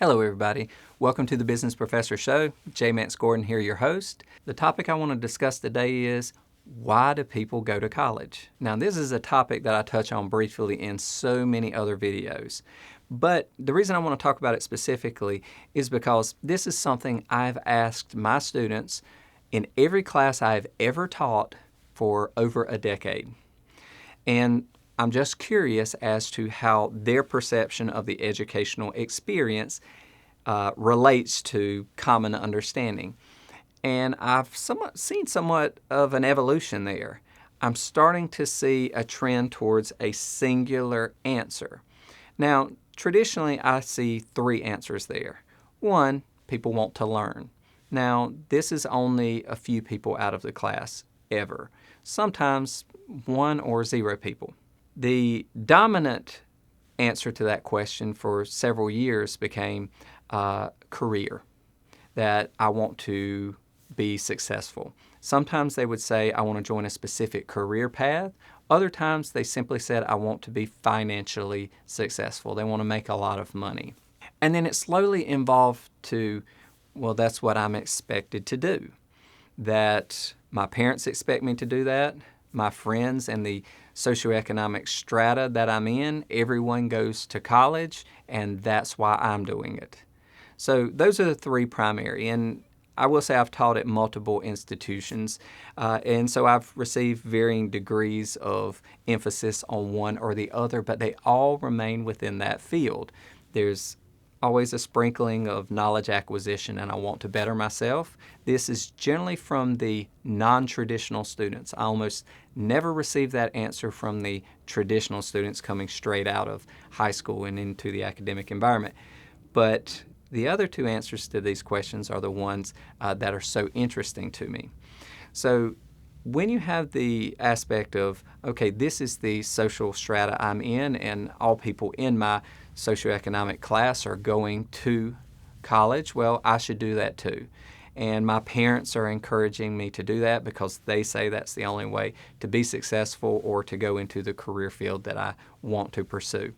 Hello, everybody. Welcome to the Business Professor Show. J. Mance Gordon here, your host. The topic I want to discuss today is why do people go to college? Now, this is a topic that I touch on briefly in so many other videos. But the reason I want to talk about it specifically is because this is something I've asked my students in every class I've ever taught for over a decade. And I'm just curious as to how their perception of the educational experience relates to common understanding. And I've seen somewhat of an evolution there. I'm starting to see a trend towards a singular answer. Now, traditionally, I see three answers there. One, people want to learn. Now, this is only a few people out of the class ever. Sometimes one or zero people. The dominant answer to that question for several years became career, that I want to be successful. Sometimes they would say, I want to join a specific career path. Other times they simply said, I want to be financially successful. They want to make a lot of money. And then it slowly evolved to, well, that's what I'm expected to do. That my parents expect me to do that. My friends and the socioeconomic strata that I'm in, everyone goes to college, and that's why I'm doing it. So those are the three primary, and I will say I've taught at multiple institutions, and so I've received varying degrees of emphasis on one or the other, but they all remain within that field. There's always a sprinkling of knowledge acquisition, and I want to better myself. This is generally from the non-traditional students. I almost never receive that answer from the traditional students coming straight out of high school and into the academic environment. But the other two answers to these questions are the ones that are so interesting to me. So when you have the aspect of, okay, this is the social strata I'm in, and all people in my socioeconomic class are going to college, well, I should do that too. And my parents are encouraging me to do that because they say that's the only way to be successful or to go into the career field that I want to pursue.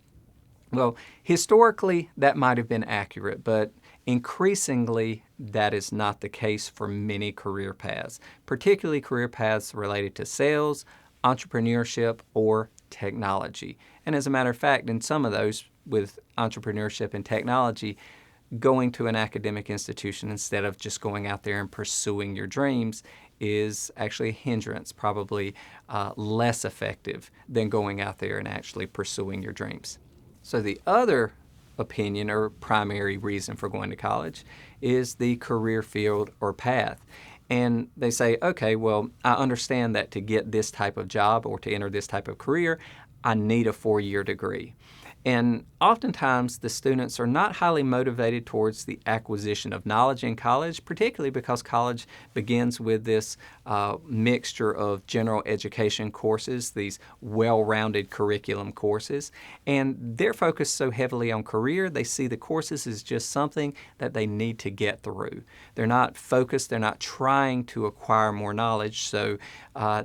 Well, historically, that might have been accurate, but increasingly, that is not the case for many career paths, particularly career paths related to sales, entrepreneurship, or technology. And as a matter of fact, in some of those with entrepreneurship and technology, going to an academic institution instead of just going out there and pursuing your dreams is actually a hindrance, probably less effective than going out there and actually pursuing your dreams. So the other opinion or primary reason for going to college is the career field or path. And they say, okay, well, I understand that to get this type of job or to enter this type of career, I need a 4-year degree. And oftentimes the students are not highly motivated towards the acquisition of knowledge in college, particularly because college begins with this mixture of general education courses, these well-rounded curriculum courses, and they're focused so heavily on career, they see the courses as just something that they need to get through. They're not focused, they're not trying to acquire more knowledge, so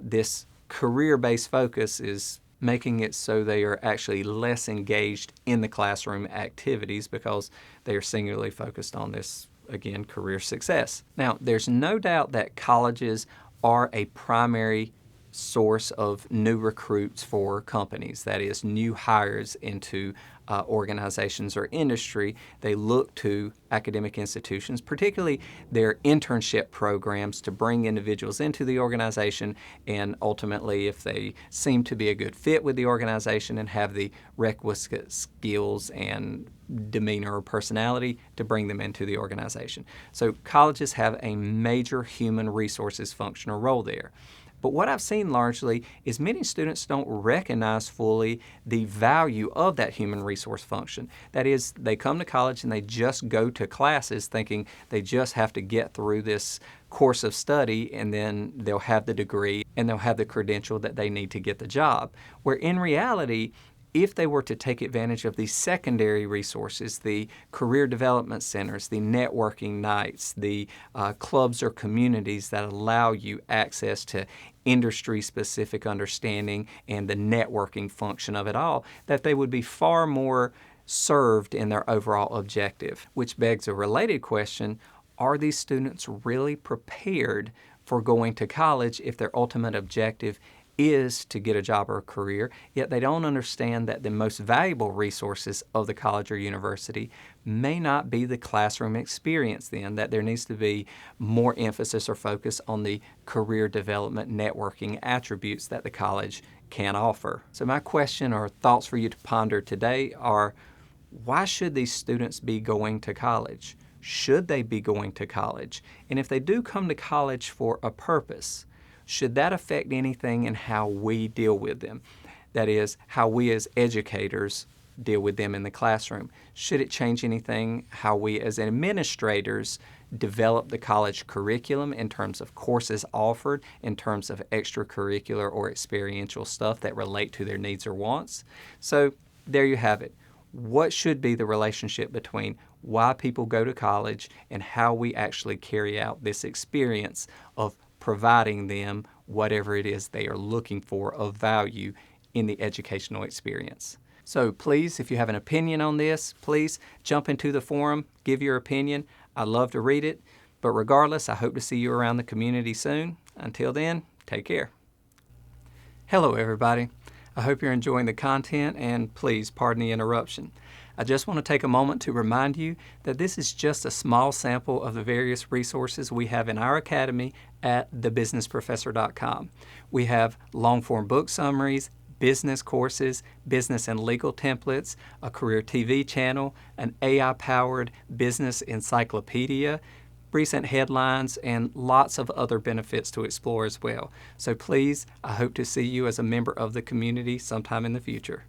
this career-based focus is making it so they are actually less engaged in the classroom activities because they are singularly focused on this, again, career success. Now, there's no doubt that colleges are a primary source of new recruits for companies, that is, new hires into organizations or industry. They look to academic institutions, particularly their internship programs, to bring individuals into the organization, and ultimately, if they seem to be a good fit with the organization and have the requisite skills and demeanor or personality, to bring them into the organization. So colleges have a major human resources function or role there. But what I've seen largely is many students don't recognize fully the value of that human resource function. That is, they come to college and they just go to classes thinking they just have to get through this course of study and then they'll have the degree and they'll have the credential that they need to get the job. Where in reality, if they were to take advantage of the secondary resources, the career development centers, the networking nights, the clubs or communities that allow you access to industry-specific understanding and the networking function of it all, that they would be far more served in their overall objective, which begs a related question: are these students really prepared for going to college if their ultimate objective is to get a job or a career, yet they don't understand that the most valuable resources of the college or university may not be the classroom experience, then that there needs to be more emphasis or focus on the career development networking attributes that the college can offer. So my question or thoughts for you to ponder today are, why should these students be going to college? Should they be going to college? And if they do come to college for a purpose, should that affect anything in how we deal with them? That is, how we as educators deal with them in the classroom. Should it change anything how we as administrators develop the college curriculum in terms of courses offered, in terms of extracurricular or experiential stuff that relate to their needs or wants? So there you have it. What should be the relationship between why people go to college and how we actually carry out this experience of providing them whatever it is they are looking for of value in the educational experience? So please, if you have an opinion on this, please jump into the forum, give your opinion. I'd love to read it. But regardless, I hope to see you around the community soon. Until then, take care. Hello, everybody. I hope you're enjoying the content, and please pardon the interruption. I just want to take a moment to remind you that this is just a small sample of the various resources we have in our academy at thebusinessprofessor.com. We have long-form book summaries, business courses, business and legal templates, a career TV channel, an AI-powered business encyclopedia, recent headlines, and lots of other benefits to explore as well. So please, I hope to see you as a member of the community sometime in the future.